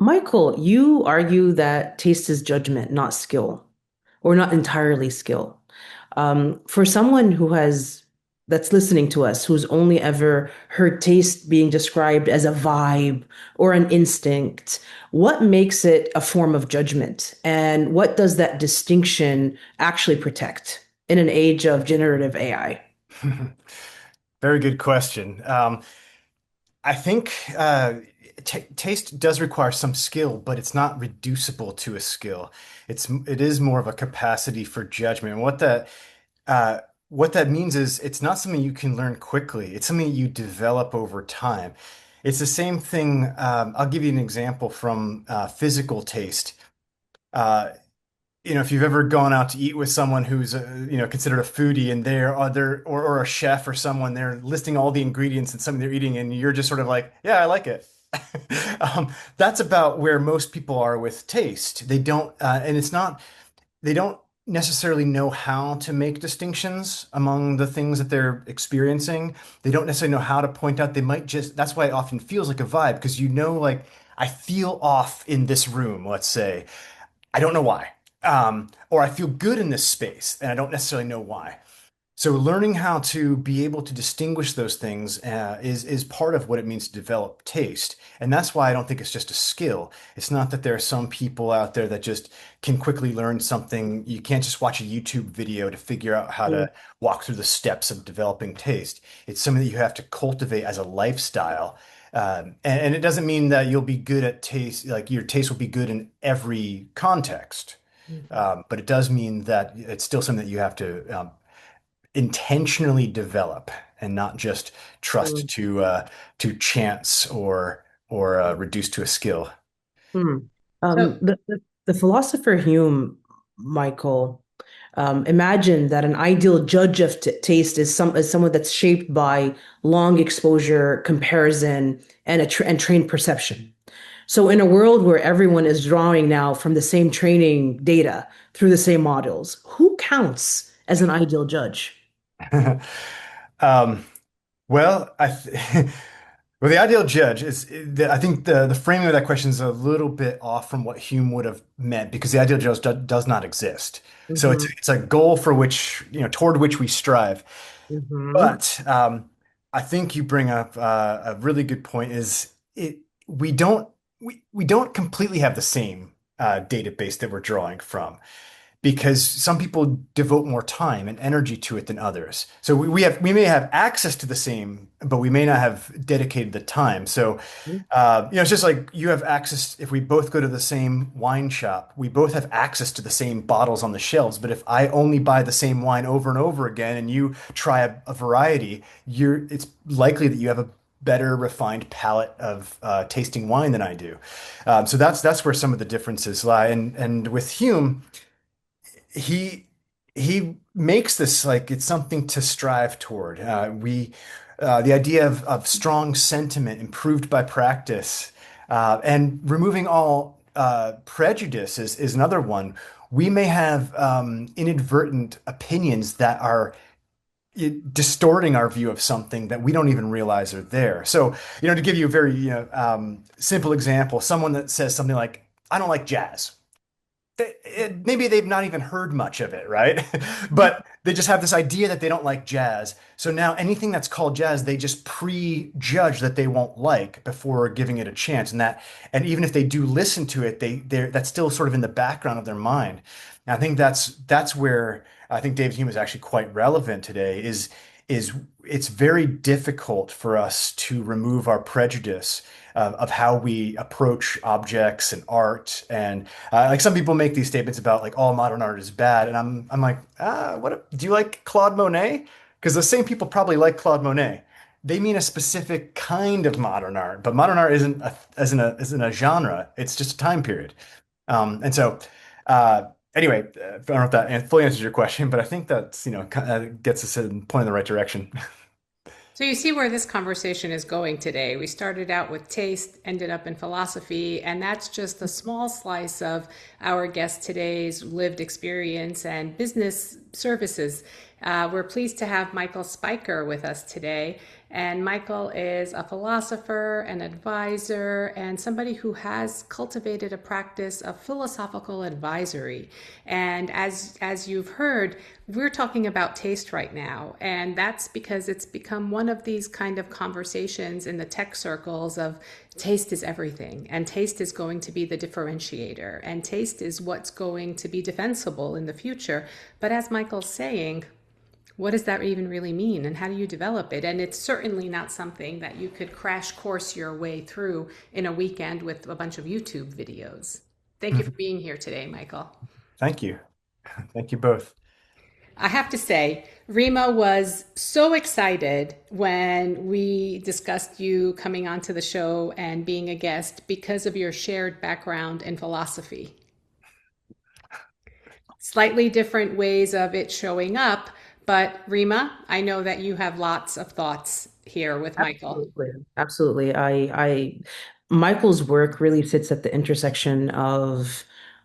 Michael, you argue that taste is judgment, not skill, or not entirely skill. For someone that's listening to us, who's only ever heard taste being described as a vibe or an instinct, what makes it a form of judgment? And what does that distinction actually protect in an age of generative AI? Very good question. I think t taste does require some skill, but it's not reducible to a skill. It is more of a capacity for judgment. And what that means is it's not something you can learn quickly. It's something you develop over time. It's the same thing. I'll give you an example from physical taste. Uh, if you've ever gone out to eat with someone who's considered a foodie and they're other or a chef or someone, they're listing all the ingredients and something they're eating and you're just sort of like, yeah, I like it. That's about where most people are with taste. They don't, and it's not, they don't necessarily know how to make distinctions among the things that they're experiencing. They don't necessarily know how to point out. They might just, that's why it often feels like a vibe because like, I feel off in this room, let's say. I don't know why. Or I feel good in this space and I don't necessarily know why. So learning how to be able to distinguish those things is part of what it means to develop taste. And that's why I don't think it's just a skill. It's not that there are some people out there that just can quickly learn something. You can't just watch a YouTube video to figure out how to walk through the steps of developing taste. It's something that you have to cultivate as a lifestyle. And it doesn't mean that you'll be good at taste, like your taste will be good in every context. Mhm. But it does mean that it's still something that you have to intentionally develop and not just trust to chance or reduce to a skill. Hmm. So, The philosopher Hume, Michael, imagined that an ideal judge of taste is someone that's shaped by long exposure, comparison, and trained perception. So, in a world where everyone is drawing now from the same training data through the same models, who counts as an ideal judge? Um, well, well, the ideal judge I think the framing of that question is a little bit off from what Hume would have meant because the ideal judge does not exist. So it's Hmm. it's a goal for which, toward which we strive. Hmm. But I think you bring up a really good point is we don't we don't completely have the same database that we're drawing from because some people devote more time and energy to it than others. So we may have access to the same, but we may not have dedicated the time. So it's just like you have access. If we both go to the same wine shop, we both have access to the same bottles on the shelves. But if I only buy the same wine over and over again, and you try a variety, it's likely that you have a better refined palate of tasting wine than I do. So that's where some of the differences lie. And with Hume he he makes this like it's something to strive toward. The idea of strong sentiment improved by practice, and removing all prejudice is another one. We may have inadvertent opinions that are distorting our view of something that we don't even realize are there. So, to give you a very simple example, someone that says something like, "I don't like jazz." Maybe they've not even heard much of it, right? But they just have this idea that they don't like jazz. So now anything that's called jazz, they just prejudge that they won't like before giving it a chance. And even if they do listen to it, that's still sort of in the background of their mind. And I think that's where I think David Hume is actually quite relevant today. Is it's very difficult for us to remove our prejudice of how we approach objects and art and like some people make these statements about like all modern art is bad, and I'm like, what do you like Claude Monet? Because the same people probably like Claude Monet. They mean a specific kind of modern art, but modern art isn't a genre. It's just a time period. And so anyway, I don't know if that fully answers your question, but I think that's gets us in point in the right direction. so you see where this conversation is going today. We started out with taste, ended up in philosophy, and that's just a small slice of our guest today's lived experience and business services. We're pleased to have Michael Spicher with us today. And Michael is a philosopher, an advisor, and somebody who has cultivated a practice of philosophical advisory. And as you've heard, we're talking about taste right now. And that's because it's become one of these kind of conversations in the tech circles of taste is everything, and taste is going to be the differentiator, and taste is what's going to be defensible in the future. But as Michael's saying, what does that even really mean, and how do you develop it? And it's certainly not something that you could crash course your way through in a weekend with a bunch of YouTube videos. Thank you for being here today, Michael. Thank you. Thank you both. I have to say, Rima was so excited when we discussed you coming onto the show and being a guest because of your shared background in philosophy. Slightly different ways of it showing up, but Rima, I know that you have lots of thoughts here with Michael. Absolutely. Absolutely. Michael's work really sits at the intersection of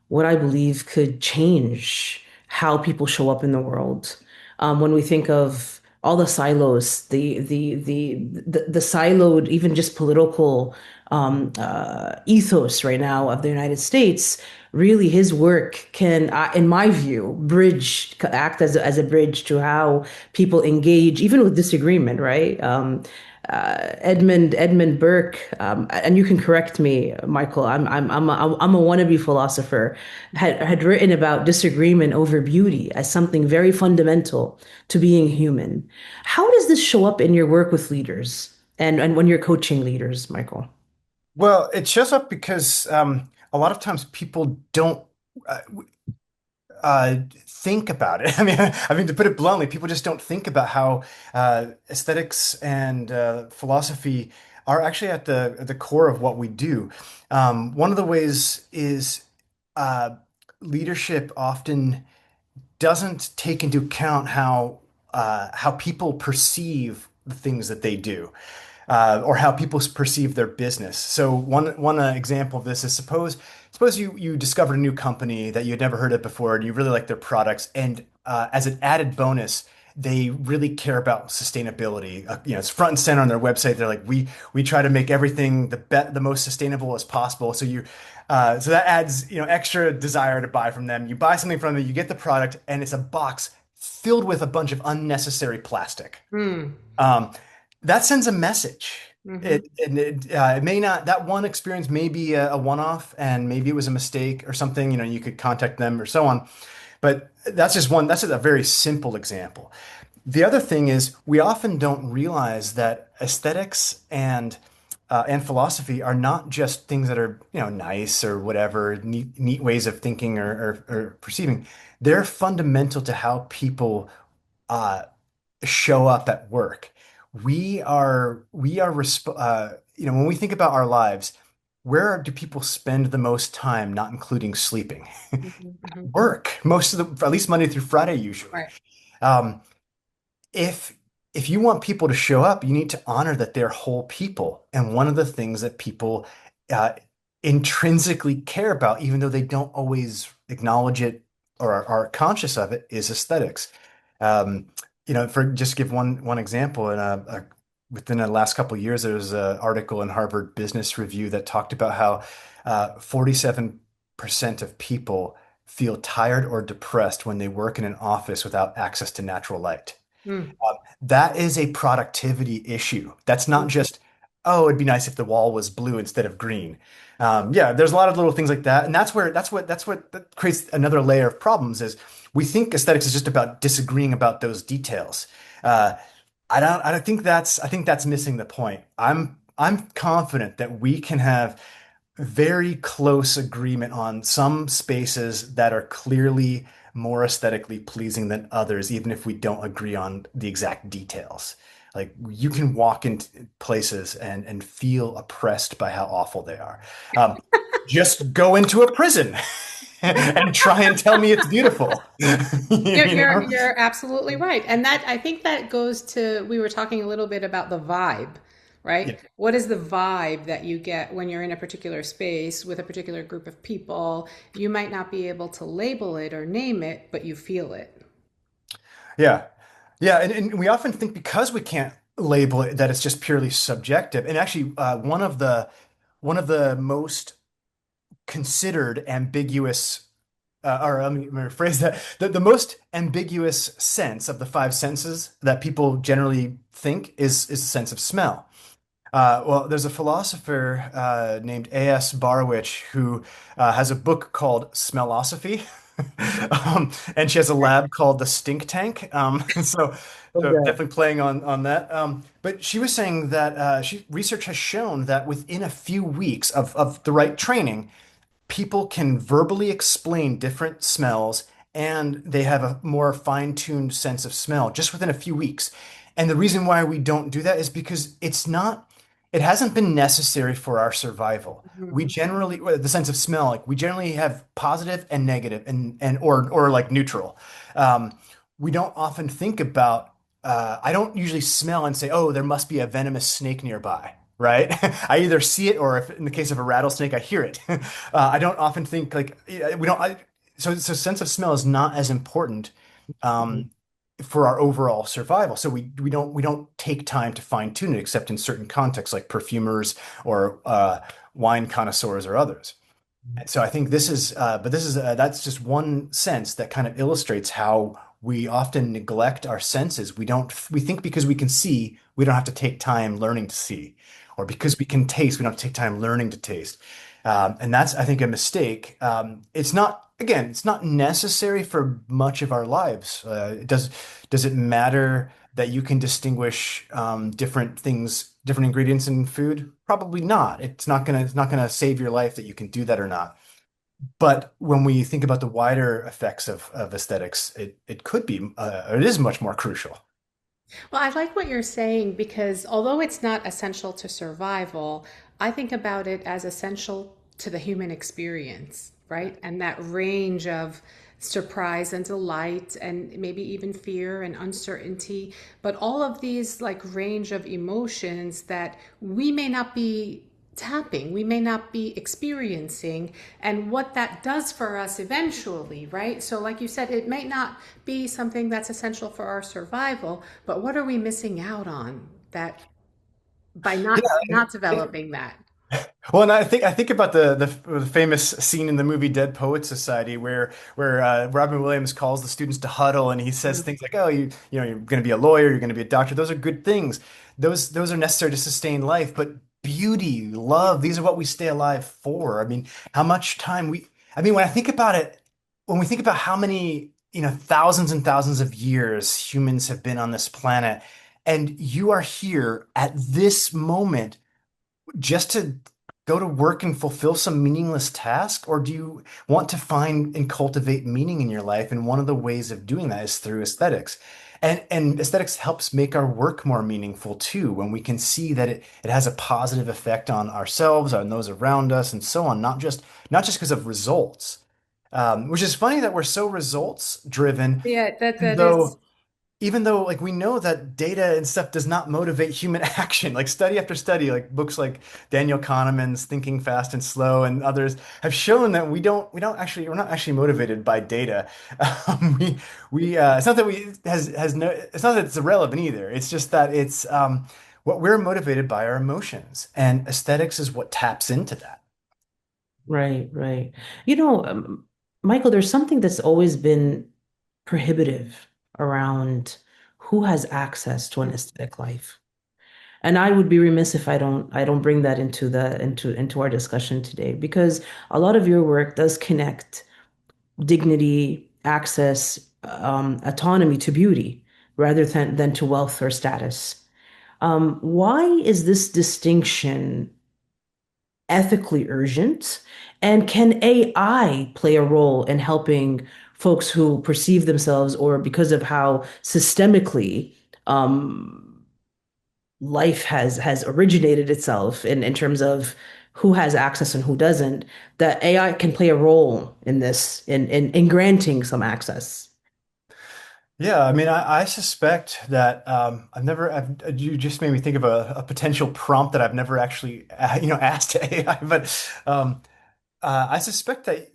what I believe could change how people show up in the world. When we think of all the silos, the siloed, even just political ethos right now of the United States, really his work can, in my view, act as a bridge to how people engage, even with disagreement, right? Edmund Burke, and you can correct me, Michael. I'm a wannabe philosopher. Had written about disagreement over beauty as something very fundamental to being human. How does this show up in your work with leaders and when you're coaching leaders, Michael? Well, it shows up because a lot of times people don't uh, think about it. I mean, to put it bluntly, people just don't think about how aesthetics and philosophy are actually at the core of what we do. One of the ways is uh, leadership often doesn't take into account how people perceive the things that they do, or how people perceive their business. So one example of this is suppose you discovered a new company that you had never heard of before, and you really like their products, and as an added bonus, they really care about sustainability. It's front and center on their website. They're like, we try to make everything the most sustainable as possible. So that adds, extra desire to buy from them. You buy something from them, you get the product, and it's a box filled with a bunch of unnecessary plastic. Hmm. Um, that sends a message. Mm-hmm. It may not, that one experience may be a one-off, and maybe it was a mistake or something, you could contact them or so on. But that's just a very simple example. The other thing is we often don't realize that aesthetics and philosophy are not just things that are, nice or whatever, neat ways of thinking or perceiving. They're fundamental to how people uh, show up at work. When we think about our lives, where do people spend the most time, not including sleeping? Mm-hmm. Mm-hmm. Work, at least Monday through Friday, usually. Right. Um, if if you want people to show up, you need to honor that they're whole people. And one of the things that people uh, intrinsically care about, even though they don't always acknowledge it or are conscious of it, is aesthetics. Um, for just give one example, within the last couple of years, there was an article in Harvard Business Review that talked about how 47% of people feel tired or depressed when they work in an office without access to natural light. Mm. That is a productivity issue. That's not just, oh, it'd be nice if the wall was blue instead of green. Yeah, there's a lot of little things like that, and that's what that creates another layer of problems. Is we think aesthetics is just about disagreeing about those details. Uh, I think that's missing the point. I'm confident that we can have very close agreement on some spaces that are clearly more aesthetically pleasing than others, even if we don't agree on the exact details. Like you can walk into places and feel oppressed by how awful they are. Um, just go into a prison and try and tell me it's beautiful. You're, You you're know? you're absolutely right. And that I think that goes to we were talking a little bit about the vibe, right? Yeah. What is the vibe that you get when you're in a particular space with a particular group of people? You might not be able to label it or name it, but you feel it. Yeah. Yeah. And we often think because we can't label it that it's just purely subjective. And actually, one of the most considered ambiguous, or let me rephrase that, the most ambiguous sense of the five senses that people generally think is the sense of smell. Well, there's a philosopher named A.S. Barwich who has a book called Smellosophy. And she has a lab called the Stink Tank. So Okay. definitely playing on that. But she was saying that research has shown that within a few weeks of the right training, people can verbally explain different smells and they have a more fine-tuned sense of smell just within a few weeks. And the reason why we don't do that is because it hasn't been necessary for our survival. We Mhm. generally, well, the sense of smell, like we generally have positive and negative or like neutral. Um, we don't often think about, I don't usually smell and say, oh, there must be a venomous snake nearby. Right? I either see it or if in the case of a rattlesnake, I hear it. I don't often think like we don't. So sense of smell is not as important um, for our overall survival. So we don't take time to fine tune it except in certain contexts like perfumers or wine connoisseurs or others. And so I think that's just one sense that kind of illustrates how we often neglect our senses. We think because we can see, we don't have to take time learning to see, or because we can taste, we don't have to take time learning to taste. And that's, I think, a mistake. It's not necessary for much of our lives. Does it matter that you can distinguish different things, different ingredients in food? Probably not. It's not gonna save your life that you can do that or not. But when we think about the wider effects of aesthetics, it could be, it is much more crucial. Well, I like what you're saying because although it's not essential to survival, I think about it as essential to the human experience, right? And that range of surprise and delight and maybe even fear and uncertainty, but all of these like range of emotions that we may not be tapping, we may not be experiencing, and what that does for us eventually, right? So, like you said, it may not be something that's essential for our survival, but what are we missing out on that by Yeah, not developing that? well, and I think about the famous scene in the movie Dead Poets Society where Robin Williams calls the students to huddle and he says things like, "Oh, you're going to be a lawyer, you're going to be a doctor. Those are good things. Those are necessary to sustain life. But beauty, love, these are what we stay alive for. I mean, how much time we? I mean, when I think about it, when we think about how many thousands and thousands of years humans have been on this planet, and you are here at this moment just to go to work and fulfill some meaningless task? Or do you want to find and cultivate meaning in your life? And one of the ways of doing that is through aesthetics. And aesthetics helps make our work more meaningful too, when we can see that it has a positive effect on ourselves, on those around us, and so on, not just because of results. Which is funny that we're so results driven, Yeah, even that is. though even though like we know that data and stuff does not motivate human action, like study after study, like books like Daniel Kahneman's Thinking Fast and Slow and others have shown that we're not actually motivated by data. We it's not that we has no it's not that it's irrelevant either. It's just that it's what we're motivated by our emotions, and aesthetics is what taps into that. Right, right. You know, Michael, there's something that's always been prohibitive around who has access to an aesthetic life. And I would be remiss if I don't bring that into our discussion today because a lot of your work does connect dignity, access, autonomy to beauty rather than to wealth or status. Why is this distinction ethically urgent? And can AI play a role in helping folks who perceive themselves or because of how systemically life has originated itself in terms of who has access and who doesn't, that AI can play a role in this in granting some access. Yeah, I mean, I suspect that you just made me think of a potential prompt that I've never actually asked to AI, but I suspect that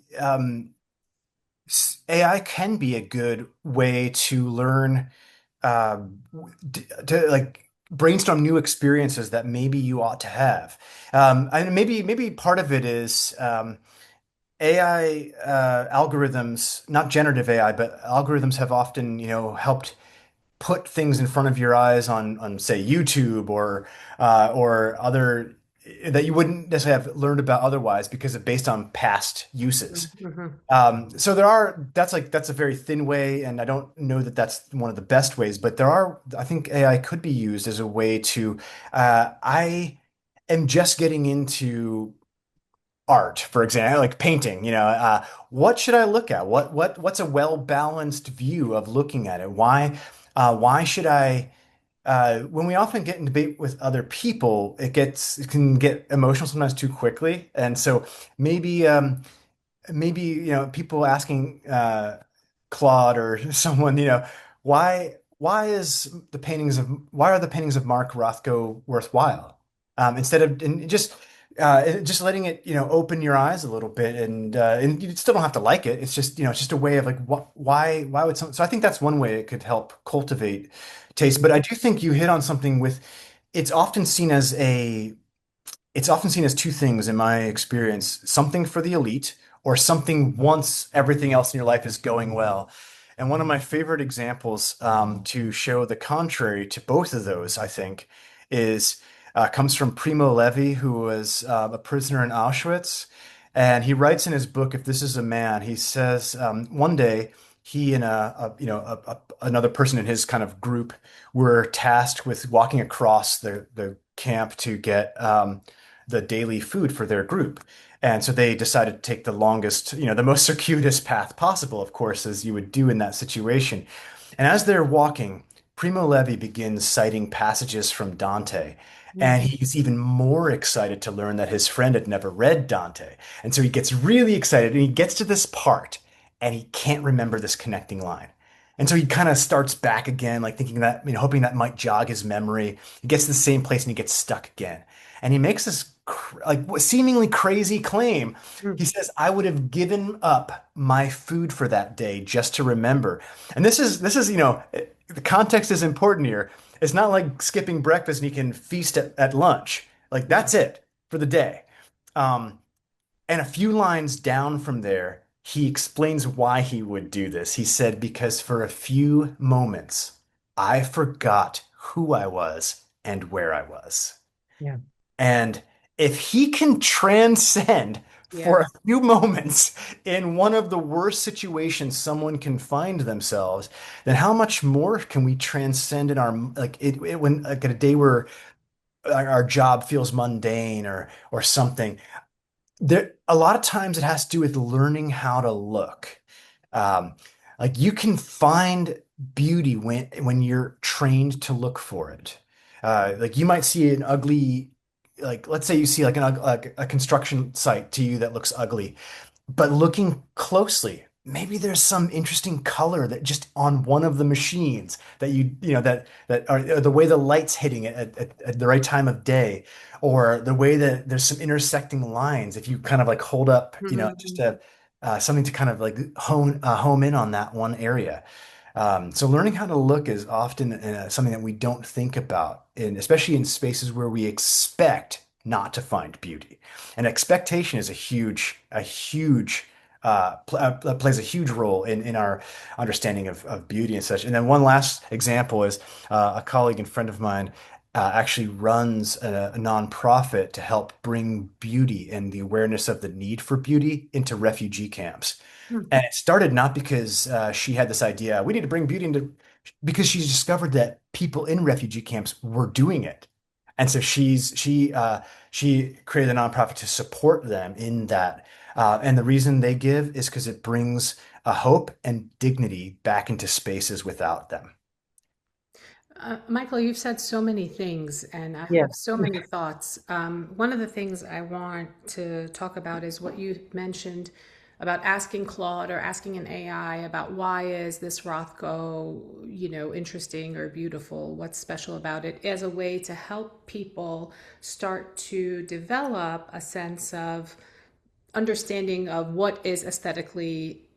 AI can be a good way to learn, to like brainstorm new experiences that maybe you ought to have. And maybe part of it is AI algorithms, not generative AI, but algorithms have often, helped put things in front of your eyes on say YouTube or other that you wouldn't necessarily have learned about otherwise because of based on past uses. Mhm. So that's a very thin way, and I don't know that that's one of the best ways, but I think AI could be used as a way to, I am just getting into art, for example, like painting, what should I look at? What's a well-balanced view of looking at it? Why should I, when we often get in debate with other people, it can get emotional sometimes too quickly. And so maybe, maybe people asking Claude or someone why are the paintings of Mark Rothko worthwhile, instead of and just letting it open your eyes a little bit, and you still don't have to like it. It's just it's just a way of like why would some, so I think that's one way it could help cultivate taste. But I do think you hit on something with it's often seen as a it's often seen as two things in my experience, something for the elite or something once everything else in your life is going well. And one of my favorite examples to show the contrary to both of those, I think, is comes from Primo Levi, who was a prisoner in Auschwitz. And he writes in his book, If This Is a Man, he says one day he and another person in his kind of group were tasked with walking across the camp to get the daily food for their group. And so they decided to take the longest, the most circuitous path possible, of course, as you would do in that situation. And as they're walking, Primo Levi begins citing passages from Dante. And Mhm. he's even more excited to learn that his friend had never read Dante. And so he gets really excited and he gets to this part and he can't remember this connecting line. And so he kind of starts back again, like thinking that, hoping that might jog his memory. He gets to the same place and he gets stuck again. And he makes this seemingly crazy claim. He says, "I would have given up my food for that day just to remember." And this is the context is important here. It's not like skipping breakfast and you can feast at lunch. Like that's it for the day. Um, and a few lines down from there, he explains why he would do this. He said, "Because for a few moments, I forgot who I was and where I was." Yeah. And if he can transcend for a Yes. few moments in one of the worst situations someone can find themselves, then how much more can we transcend in our when like a day where our job feels mundane or something? There, a lot of times it has to do with learning how to look. Um, like you can find beauty when you're trained to look for it. Like you might see an ugly, like let's say you see like a construction site to you that looks ugly, but looking closely, maybe there's some interesting color that just on one of the machines that that are the way the light's hitting it at the right time of day, or the way that there's some intersecting lines. If you kind of like hold up, just Mhm. something to kind of like home in on that one area. So learning how to look is often something that we don't think about, and especially in spaces where we expect not to find beauty. And expectation is a huge plays a huge role in our understanding of beauty and such. And then one last example is a colleague and friend of mine actually runs a nonprofit to help bring beauty and the awareness of the need for beauty into refugee camps. Mhm. And it started not because she had this idea, we need to bring beauty into, because she discovered that people in refugee camps were doing it. And so she created a nonprofit to support them in that. And the reason they give is because it brings a hope and dignity back into spaces without them. Michael, you've said so many things, and I Yeah. have so many thoughts. One of the things I want to talk about is what you mentioned about asking Claude or asking an AI about why is this Rothko, interesting or beautiful? What's special about it? As a way to help people start to develop a sense of understanding of what is aesthetically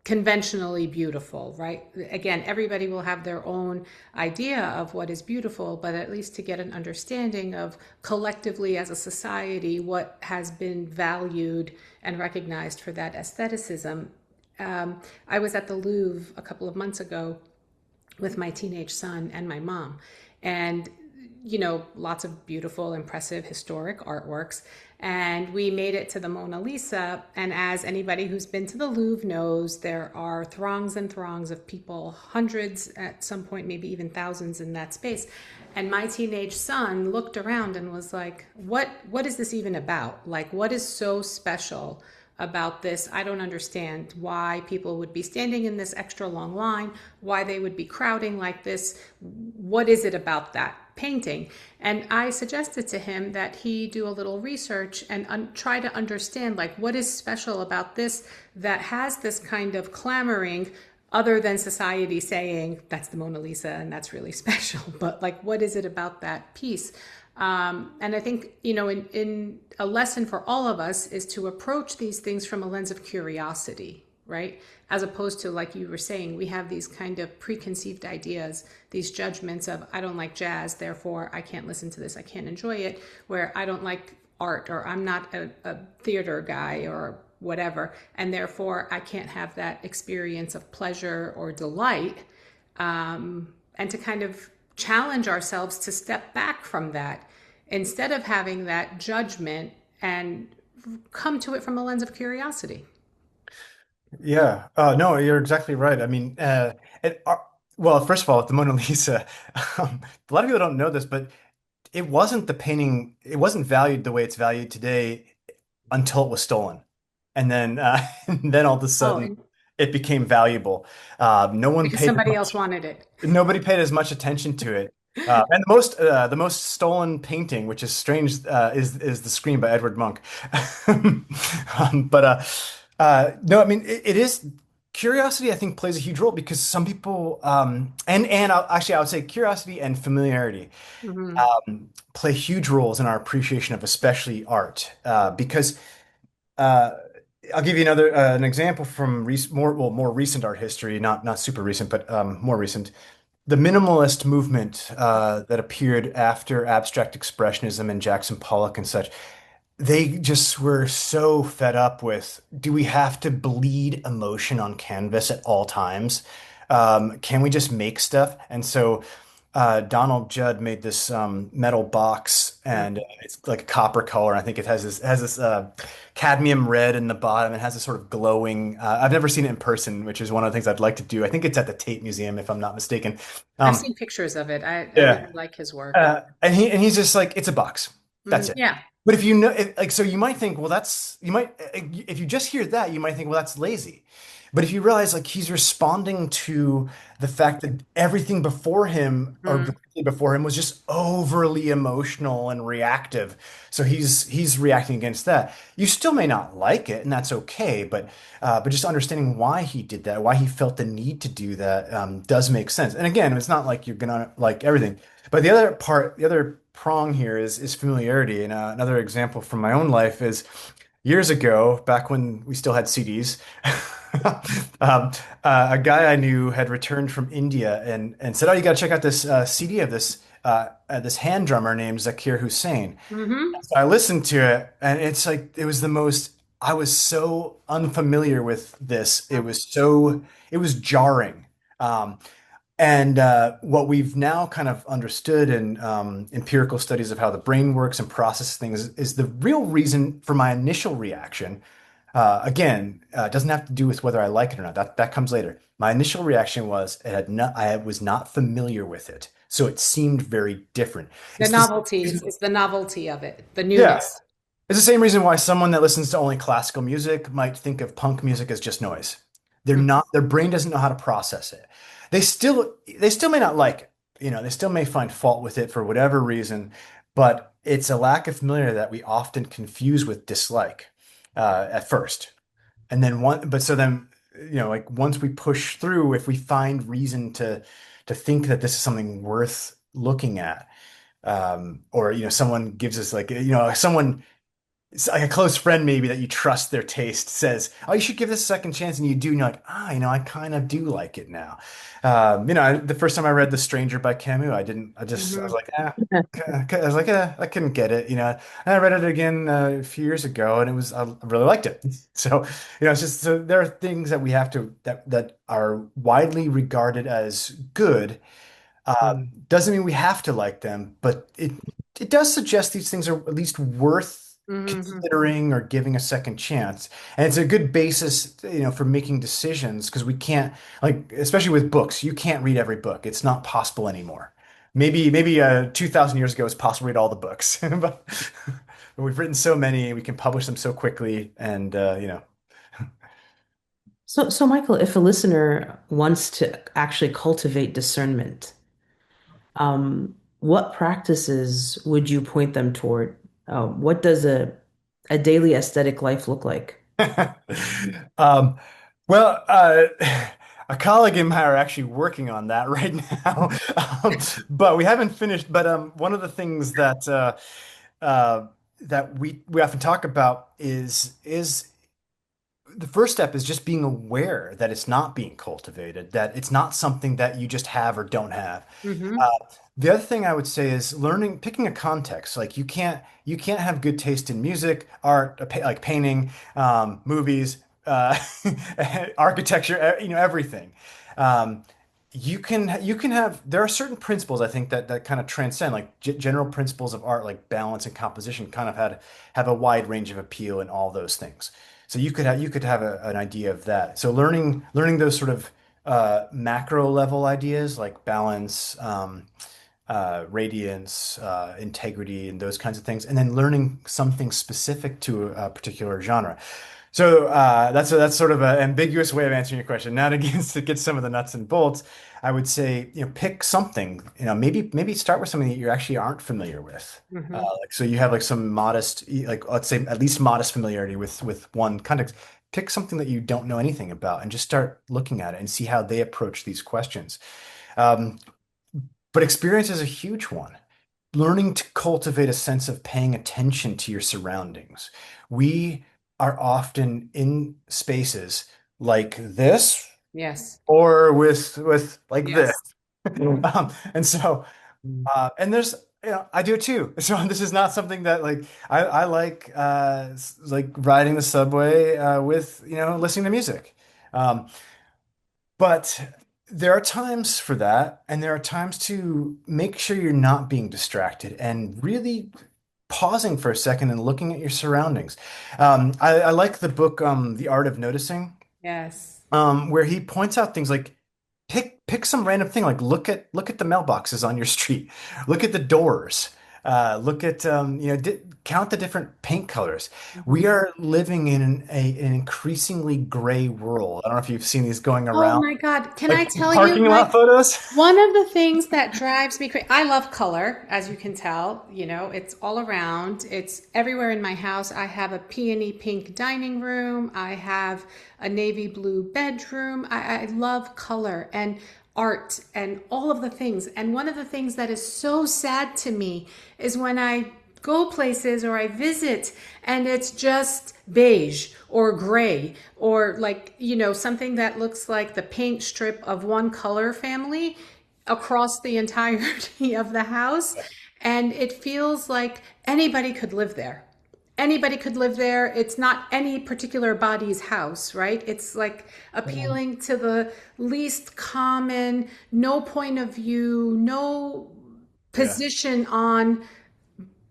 conventionally beautiful, right? Again, everybody will have their own idea of what is beautiful, but at least to get an understanding of collectively as a society what has been valued and recognized for that aestheticism. I was at the Louvre a couple of months ago with my teenage son and my mom. And, lots of beautiful, impressive, historic artworks. And we made it to the Mona Lisa. And as anybody who's been to the Louvre knows, there are throngs and throngs of people, hundreds at some point, maybe even thousands in that space. And my teenage son looked around and was like, what is this even about? Like, what is so special about this? I don't understand why people would be standing in this extra long line, why they would be crowding like this. What is it about that painting? And I suggested to him that he do a little research and try to understand, like, what is special about this that has this kind of clamoring, other than society saying that's the Mona Lisa and that's really special. But like, what is it about that piece? And I think, in a lesson for all of us is to approach these things from a lens of curiosity, right? As opposed to, like you were saying, we have these kind of preconceived ideas, these judgments of, I don't like jazz, therefore I can't listen to this, I can't enjoy it, where I don't like art, or I'm not a theater guy, or whatever, and therefore I can't have that experience of pleasure or delight. And to kind of challenge ourselves to step back from that instead of having that judgment and come to it from a lens of curiosity. Yeah. No, you're exactly right. I mean, well, first of all, the Mona Lisa, a lot of people don't know this, but it wasn't the painting, it wasn't valued the way it's valued today until it was stolen. And then, and then all of a Oh, sudden and it became valuable. No one because paid as somebody else much, wanted it. nobody paid as much attention to it. And the most stolen painting, which is strange, is the Scream by Edward Munch. But no, I mean it is curiosity. I think plays a huge role because some people, actually I would say curiosity and familiarity Mm-hmm. play huge roles in our appreciation of especially art. Because uh, I'll give you an example from more recent art history, not super recent, but more recent. The minimalist movement that appeared after abstract expressionism and Jackson Pollock and such, they just were so fed up with, do we have to bleed emotion on canvas at all times? Can we just make stuff? And so Donald Judd made this metal box, and it's like a copper color. I think it has this cadmium red in the bottom. It has this sort of glowing. I've never seen it in person, which is one of the things I'd like to do. I think it's at the Tate Museum, if I'm not mistaken. I've Um, seen pictures of it. I yeah, really like his work. he's just like, it's a box. That's it. Yeah. But if you know, like, so you might think, well, if you just hear that, you might think, well, that's lazy. But if you realize, like, he's responding to the fact that everything before him or Mm. directly before him was just overly emotional and reactive. So he's reacting against that. You still may not like it, and that's okay. But just understanding why he did that, why he felt the need to do that, does make sense. And again, it's not like you're gonna like everything. But the other prong here is familiarity. And another example from my own life is years ago, back when we still had CDs, a guy I knew had returned from India and said, "Oh, you got to check out this CD of this hand drummer named Zakir Hussain." Hmm. So I listened to it, and it's like it was the most. I was so unfamiliar with this. It was jarring. Um, and what we've now kind of understood in empirical studies of how the brain works and processes things is the real reason for my initial reaction. Again, doesn't have to do with whether I like it or not. That comes later. My initial reaction was I was not familiar with it, so it seemed very different. The It's the novelty, it's the novelty of it, the yeah. newness. It's the same reason why someone that listens to only classical music might think of punk music as just noise. They're not, their brain doesn't know how to process it. They still may not like it. You know, they still may find fault with it for whatever reason, but it's a lack of familiarity that we often confuse with dislike at first. And then like once we push through, if we find reason to think that this is something worth looking at, or someone gives us like someone it's like a close friend maybe that you trust their taste says, "Oh, you should give this a second chance," and you do, and you're like, "Ah, I kind of do like it now." The first time I read *The Stranger* by Camus, I didn't. I was Hmm. like, I was like, I couldn't get it, And I read it again a few years ago, and I really liked it. So, it's just so there are things that we have to that are widely regarded as good doesn't mean we have to like them, but it does suggest these things are at least worth Hmm. considering or giving a second chance. And it's a good basis, for making decisions because we can't, like, especially with books, you can't read every book. It's not possible anymore. Maybe 2,000 years ago it's possible to read all the books, but we've written so many, we can publish them so quickly, and So Michael, if a listener wants to actually cultivate discernment, what practices would you point them toward? What does a daily aesthetic life look like? Um, well, a colleague and I are actually working on that right now, um, but we haven't finished. But one of the things uh, that we often talk about is the first step is just being aware that it's not being cultivated, that it's not something that you just have or don't have. Hmm. Uh, the other thing I would say is picking a context. Like you can't have good taste in music, art, like painting, movies, architecture, everything. Um, you can have there are certain principles I think that kind of transcend like general principles of art like balance and composition kind of have a wide range of appeal in all those things. So you could have an idea of that. So learning those sort of macro level ideas like balance, radiance, integrity, and those kinds of things, and then learning something specific to a particular genre. So that's sort of an ambiguous way of answering your question. Now to get some of the nuts and bolts, I would say pick something. Maybe start with something that you actually aren't familiar with. Hmm. Like so you have like some modest like let's say at least modest familiarity with one context. Pick something that you don't know anything about and just start looking at it and see how they approach these questions. Um, but experience is a huge one. Learning to cultivate a sense of paying attention to your surroundings. We are often in spaces like this Yes. or with like this. Yes. And so and there's I do it too. So this is not something that like I like like riding the subway with listening to music. Um, but there are times for that, and there are times to make sure you're not being distracted and really pausing for a second and looking at your surroundings. I like the book The Art of Noticing, Yes. where he points out things like pick some random thing, like look at the mailboxes on your street, look at the doors, look at count the different paint colors. We Mhm. are living in an increasingly gray world. I don't know if you've seen these going Oh around, my God. Can I like tell you, parking lot Mike? photos. One of the things that drives me crazy, I love color, as you can tell. It's all around. It's everywhere in my house. I have a peony pink dining room. I have a navy blue bedroom. I love color and art and all of the things. And one of the things that is so sad to me is when I go places or I visit and it's just beige or gray or like, something that looks like the paint strip of one color family across the entirety of the house. And it feels like anybody could live there. Anybody could live there. It's not any particular body's house, right? It's like appealing to the least common, no point of view, no Yeah. position on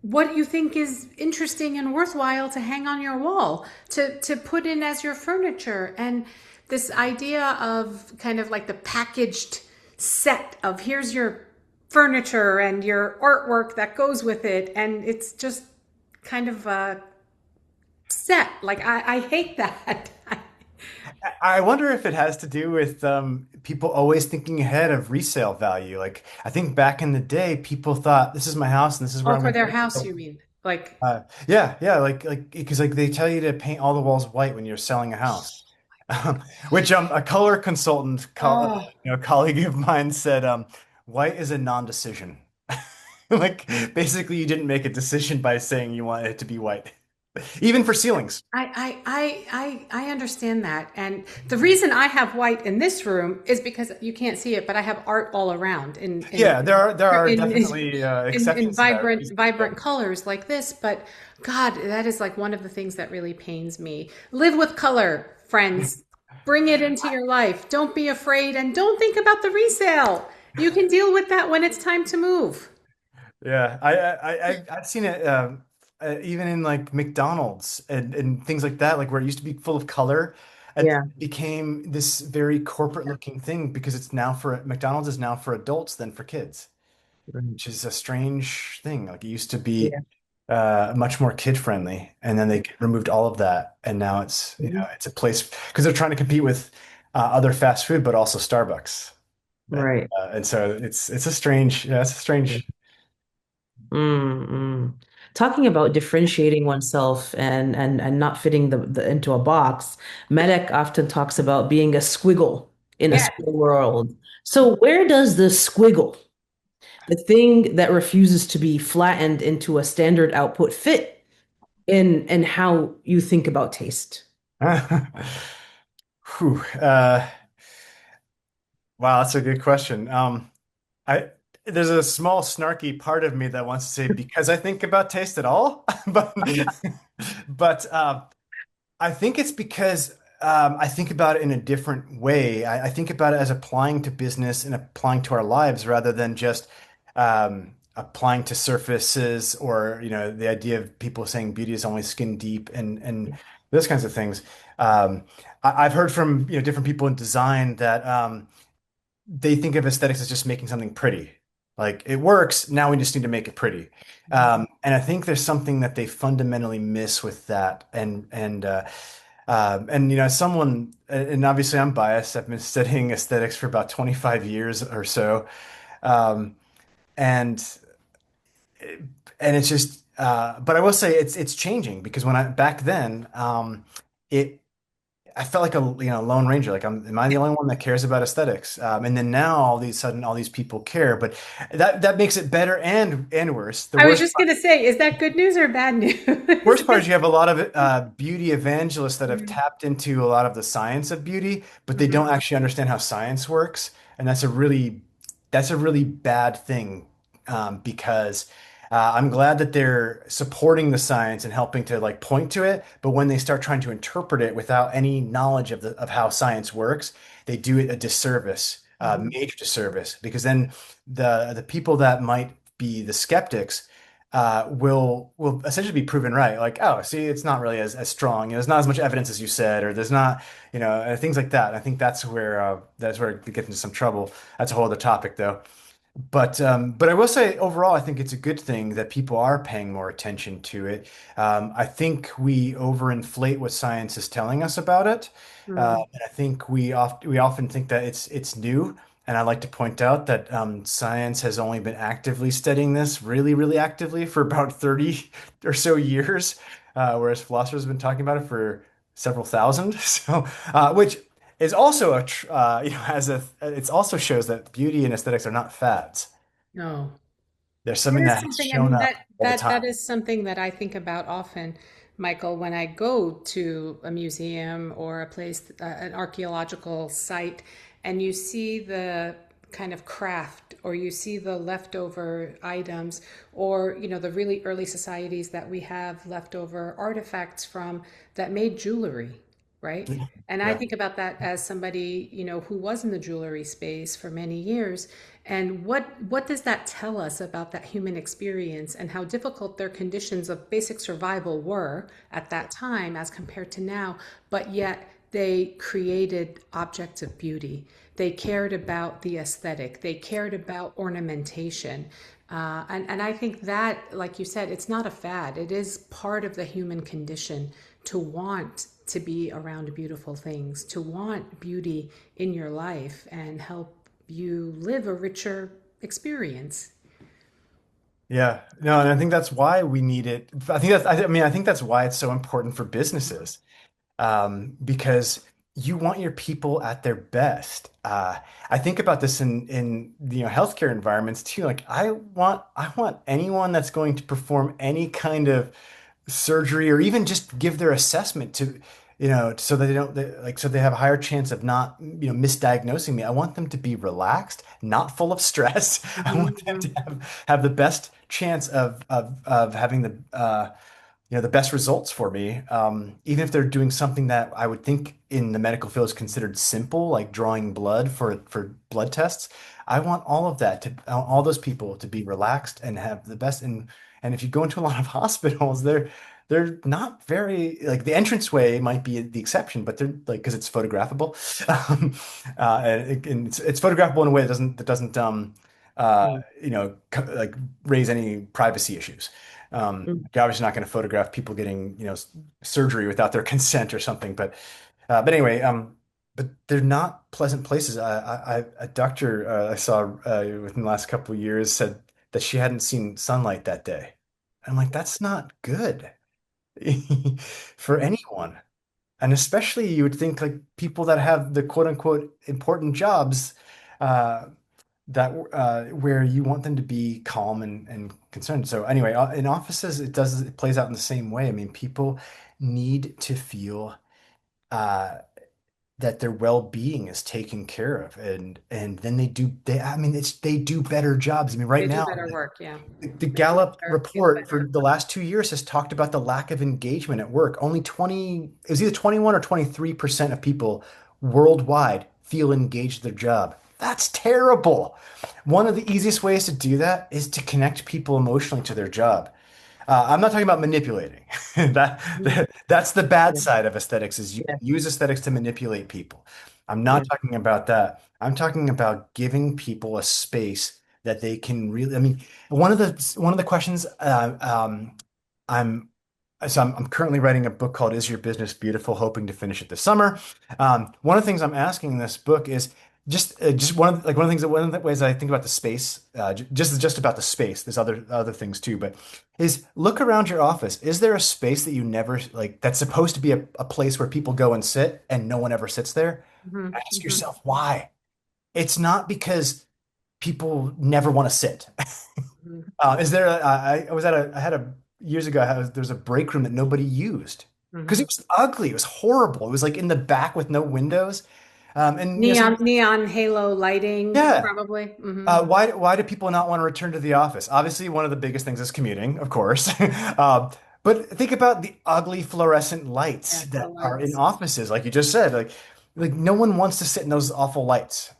what you think is interesting and worthwhile to hang on your wall, to put in as your furniture. And this idea of kind of like the packaged set of here's your furniture and your artwork that goes with it. And it's just kind of set. Like, I hate that. I wonder if it has to do with people always thinking ahead of resale value. Like I think back in the day, people thought this is my house and this is where Oh, I'm for going their to house, live. you mean? Like, Yeah, like because like they tell you to paint all the walls white when you're selling a house. Which a color consultant, oh, colleague of mine said, white is a non-decision. Like basically, you didn't make a decision by saying you want it to be white. even for ceilings. I understand that. And the reason I have white in this room is because you can't see it, but I have art all around Yeah, there are in definitely in exceptions to that. vibrant colors like this. But God, that is like one of the things that really pains me. Live with color, friends. Bring it into your life. Don't be afraid and don't think about the resale. You can deal with that when it's time to move. Yeah, I've seen it even in like McDonald's and things like that, like where it used to be full of color, it Yeah. became this very corporate looking thing because it's now for McDonald's is now for adults than for kids, Right. which is a strange thing. Like it used to be Yeah. much more kid friendly, and then they removed all of that, and now it's Mhm. it's a place because they're trying to compete with other fast food, but also Starbucks, Right. and so it's a strange, yeah, it's a strange. Mm, mm. Talking about differentiating oneself and not fitting the into a box, Medek often talks about being a squiggle in a Yeah. school world. So where does the squiggle, the thing that refuses to be flattened into a standard output, fit in how you think about taste? Whew, wow, that's a good question. I there's a small snarky part of me that wants to say because I think about taste at all, but but I think it's because I think about it in a different way. I think about it as applying to business and applying to our lives rather than just applying to surfaces or the idea of people saying beauty is only skin deep and those kinds of things. I've heard from different people in design that they think of aesthetics as just making something pretty. Like it works, now we just need to make it pretty. And I think there's something that they fundamentally miss with that. And someone, and obviously I'm biased. I've been studying aesthetics for about 25 years or so, um, and and it's just. But I will say it's changing because when I back then, it I felt like a lone ranger. Like am I the only one that cares about aesthetics? And then now all these sudden all these people care, but that makes it better and worse. The I was worst just going to say, is that good news or bad news? worst part is you have a lot of beauty evangelists that have Mhm. tapped into a lot of the science of beauty, but they don't Mhm. actually understand how science works, and that's a really bad thing because I'm glad that they're supporting the science and helping to like point to it, but when they start trying to interpret it without any knowledge of how science works, they do it a disservice, Mhm. major disservice, because then the people that might be the skeptics will essentially be proven right. Like, oh, see, it's not really as strong. There's not as much evidence as you said, or there's not, things like that. I think that's where it gets into some trouble. That's a whole other topic, though. But I will say overall, I think it's a good thing that people are paying more attention to it. I think we overinflate what science is telling us about it, Mhm. and I think we often think that it's new. And I like to point out that science has only been actively studying this really, really actively for about 30 or so years, whereas philosophers have been talking about it for several thousand. So, which is also as it also shows that beauty and aesthetics are not fads. No. There's That something is that has something, shown and up all the that time. is something that I think about often, Michael, when I go to a museum or a place, an archaeological site, and you see the kind of craft, or you see the leftover items, or the really early societies that we have leftover artifacts from that made jewelry, right? And I Yeah. think about that as somebody, who was in the jewelry space for many years. And what does that tell us about that human experience and how difficult their conditions of basic survival were at that time as compared to now? But yet they created objects of beauty. They cared about the aesthetic. They cared about ornamentation. And I think that, like you said, it's not a fad. It is part of the human condition to want to be around beautiful things, to want beauty in your life and help you live a richer experience. Yeah. No, and I think that's why we need it. I think that's why it's so important for businesses. Because you want your people at their best. I think about this in healthcare environments too. Like I want anyone that's going to perform any kind of surgery or even just give their assessment to, so that so they have a higher chance of not, misdiagnosing me. I want them to be relaxed, not full of stress. I want them to Mhm. have the best chance of having the best results for me. Even if they're doing something that I would think in the medical field is considered simple, like drawing blood for blood tests. I want all of that to all those people to be relaxed and have the best. And if you go into a lot of hospitals, they're not very like the entranceway might be the exception, but they're like because it's photographable, and it's photographable in a way that doesn't uh, Mm, like raise any privacy issues. mm, You're obviously not going to photograph people getting, surgery without their consent or something. But anyway, but they're not pleasant places. A doctor I saw within the last couple of years said that she hadn't seen sunlight that day. I'm like, that's not good for mm, anyone. And especially you would think like people that have the quote unquote important jobs, uh, that where you want them to be calm and concerned. So anyway, in offices, it plays out in the same way. I mean, people need to feel uh, that their well-being is taken care of, and then I mean, they do better jobs. I mean, right They do now, better work, yeah. the They feel Gallup better, feel report for better. the last 2 years has talked about the lack of engagement at work. It was either 21 or 23% of people worldwide feel engaged with their job. That's terrible. One of the easiest ways to do that is to connect people emotionally to their job. I'm not talking about manipulating. mm. That's the bad Yeah, side of aesthetics is you yeah, use aesthetics to manipulate people. I'm not yeah. talking about that. I'm talking about giving people a space that they can really. I mean, one of the questions I'm I'm currently writing a book called "Is Your Business Beautiful?" Hoping to finish it this summer. One of the things I'm asking in this book is just one of the ways I think about the space, just about the space. There's other things too, but is look around your office. Is there a space that you never like that's supposed to be a place where people go and sit and no one ever sits there? Hmm. Ask Hmm. yourself why. It's not because people never want to sit. Hmm. Is there I was I had a years ago, there's a break room that nobody used because Hmm. it was ugly. It was horrible. It was like in the back with no windows. And Neon halo lighting, yeah. probably. Hmm. Why do people not want to return to the office? Obviously, one of the biggest things is commuting, of course. But think about the ugly fluorescent lights Yeah, the that are in lights. offices, like you just said. Like no one wants to sit in those awful lights.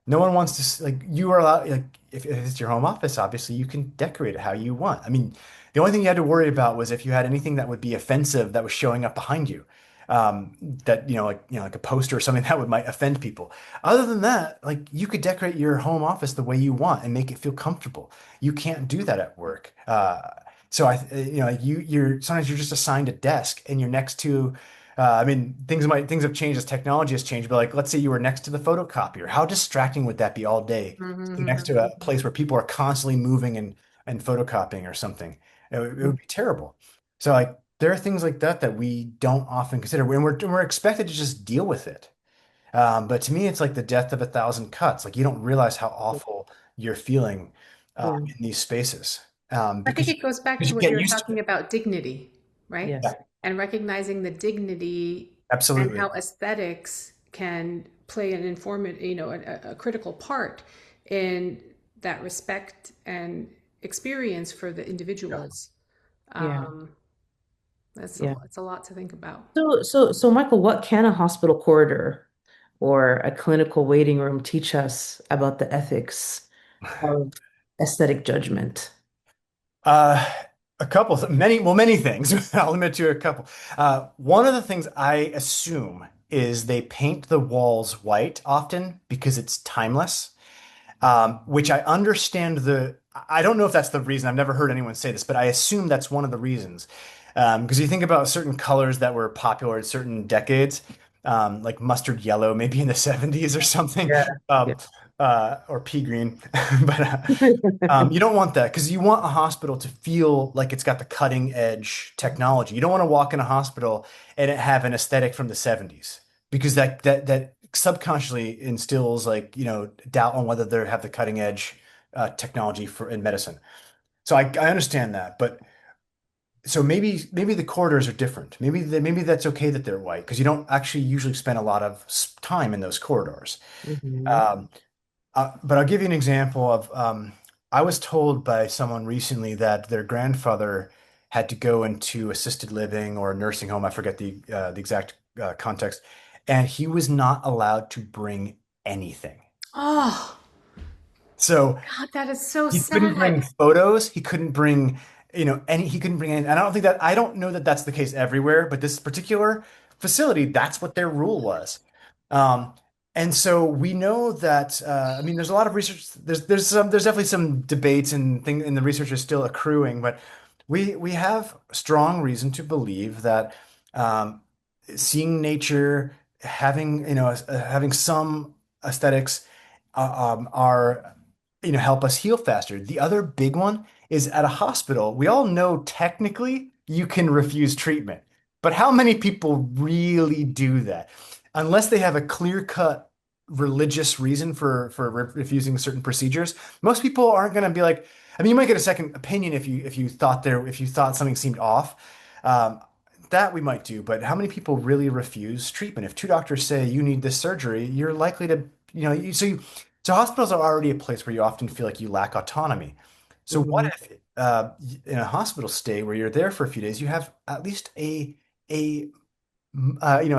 No one wants to like you are allowed. Like if it's your home office, obviously you can decorate it how you want. I mean, the only thing you had to worry about was if you had anything that would be offensive that was showing up behind you. That like a poster or something that would might offend people. Other than that, like you could decorate your home office the way you want and make it feel comfortable. You can't do that at work. So like you're sometimes you're just assigned a desk and you're next to. I mean, things have changed as technology has changed. But like, let's say you were next to the photocopier. How distracting would that be all day? Next to a Hmm. place where people are constantly moving and photocopying or something. It would be terrible. So like, there are things like that we don't often consider, and we're expected to just deal with it. But to me, it's like the death of a thousand cuts. Like you don't realize how awful you're feeling Yeah. in these spaces I think because it goes back because to you what you get were used to talking it. about dignity, right? Yeah, Yes. And recognizing the dignity and absolutely. how aesthetics can play an informative, a critical part in that respect and experience for the Yeah. individuals. Yeah. Um, Yeah. it's a lot to think about. So Michael, what can a hospital corridor or a clinical waiting room teach us about the ethics of aesthetic judgment? Uh, a couple, many things. I'll admit to a couple. One of the things I assume is they paint the walls white often because it's timeless. Which I understand I don't know if that's the reason. I've never heard anyone say this, but I assume that's one of the reasons. Because you think about certain colors that were popular in certain decades, like mustard yellow, maybe in the 70s or something, Yeah. Yeah. um, or pea green. But you don't want that because you want a hospital to feel like it's got the cutting edge technology. You don't want to walk in a hospital and it have an aesthetic from the 70s because that subconsciously instills like, doubt on whether they have the cutting edge technology for in medicine. So I understand that, but so maybe the corridors are different. Maybe that's okay that they're white because you don't actually usually spend a lot of time in those corridors. Hmm. Um, but I'll give you an example of I was told by someone recently that their grandfather had to go into assisted living or a nursing home. I forget the exact context, and he was not allowed to bring anything. Oh, So God, that is so he couldn't sad. bring photos. He couldn't bring, he couldn't bring any. And I don't know that that's the case everywhere, but this particular facility, that's what their rule was. Um, and so we know that, I mean, there's a lot of research. There's definitely some debates and the research is still accruing, but we have strong reason to believe that, um, seeing nature, having some aesthetics, are help us heal faster. The other big one is at a hospital. We all know technically you can refuse treatment, but how many people really do that? Unless they have a clear-cut religious reason for refusing certain procedures, most people aren't going to be like, I mean, you might get a second opinion if you thought something seemed off. Um, that we might do, but how many people really refuse treatment? If two doctors say you need this surgery, you're likely to, so hospitals are already a place where you often feel like you lack autonomy. So what Hmm. if in a hospital stay where you're there for a few days, you have at least a a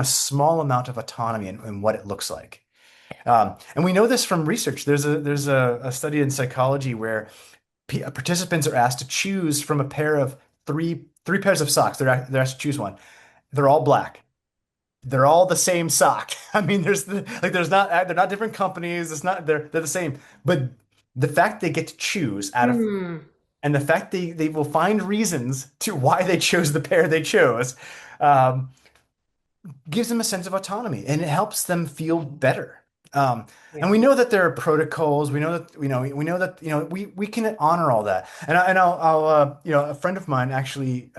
small amount of autonomy in what it looks like. And we know this from research. There's a study in psychology where participants are asked to choose from a pair of three pairs of socks. They're asked to choose one. They're all black. They're all the same sock. I mean, there's not they're not different companies. It's not they're the same. But the fact they get to choose out of Hmm. and the fact they will find reasons to why they chose the pair they chose, um, gives them a sense of autonomy and it helps them feel better. And Yeah. we know that there are protocols. We know that we can honor all that. I'll a friend of mine actually.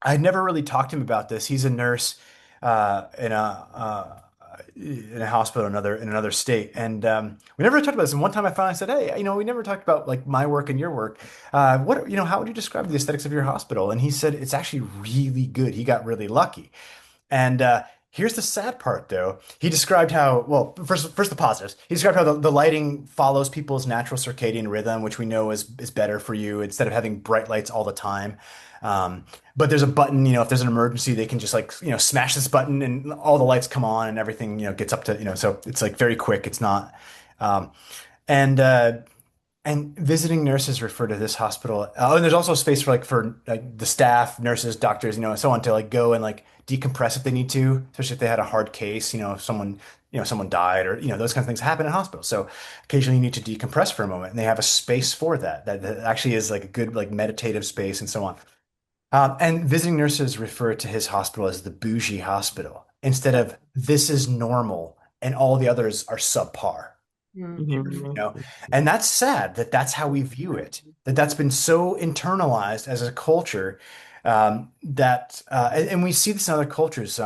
I'd never really talked to him about this. He's a nurse in a hospital in another state, and we never talked about this. And one time, I finally said, "Hey, we never talked about like my work and your work. How would you describe the aesthetics of your hospital?" And he said, "It's actually really good. He got really lucky." And here's the sad part, though. He described how, well, first the positives. He described how the lighting follows people's natural circadian rhythm, which we know is better for you instead of having bright lights all the time. But there's a button, if there's an emergency, they can just like, smash this button and all the lights come on and everything, gets up to, so it's like very quick. It's not. Um, and visiting nurses refer to this hospital. Oh, and there's also space for the staff, nurses, doctors, and so on to like go and like decompress if they need to, especially if they had a hard case, if someone died or those kinds of things happen in hospitals. So occasionally you need to decompress for a moment, and they have a space for that. That actually is like a good like meditative space and so on. And visiting nurses refer to his hospital as the bougie hospital instead of this is normal and all the others are subpar. You Hmm. know, and that's sad that that's how we view it, that's been so internalized as a culture, and we see this in other cultures,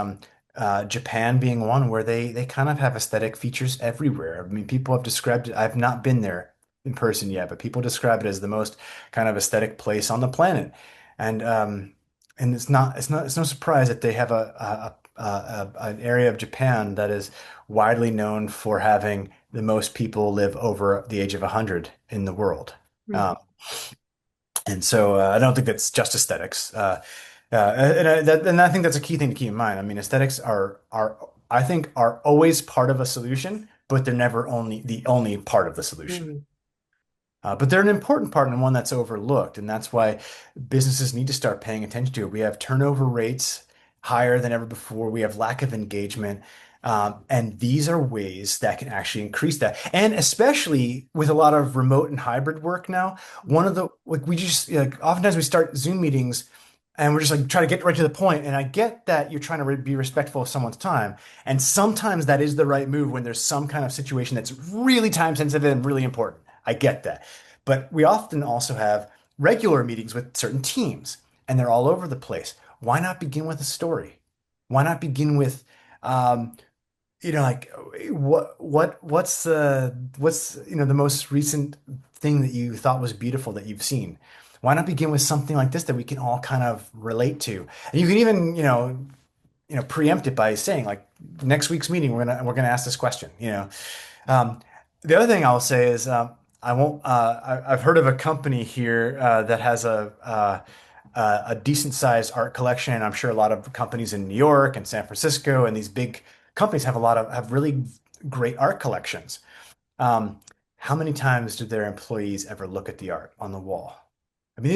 Japan being one where they kind of have aesthetic features everywhere. I mean, people have described it. I've not been there in person yet, but people describe it as the most kind of aesthetic place on the planet. And it's no surprise that they have an area of Japan that is widely known for having the most people live over the age of 100 in the world. Hmm. Um, and so I don't think that's just aesthetics. And I think that's a key thing to keep in mind. I mean, aesthetics I think are always part of a solution, but they're never the only part of the solution. Hmm. But they're an important part and one that's overlooked, and that's why businesses need to start paying attention to it. We have turnover rates higher than ever before. We have lack of engagement, and these are ways that can actually increase that. And especially with a lot of remote and hybrid work now, one of the like we just like oftentimes we start Zoom meetings. And we're just like trying to get right to the point. And I get that you're trying to be respectful of someone's time. And sometimes that is the right move when there's some kind of situation that's really time sensitive and really important. I get that. But we often also have regular meetings with certain teams, and they're all over the place. Why not begin with a story? Why not begin with, um, like what's the most recent thing that you thought was beautiful that you've seen? why not begin with something like this that we can all kind of relate to? And you can even, preempt it by saying like next week's meeting we're gonna ask this question. Um, the other thing I'll say is I won't. I've heard of a company here that has a decent sized art collection, and I'm sure a lot of companies in New York and San Francisco and these big companies have really great art collections. Um, how many times do their employees ever look at the art on the wall? I mean,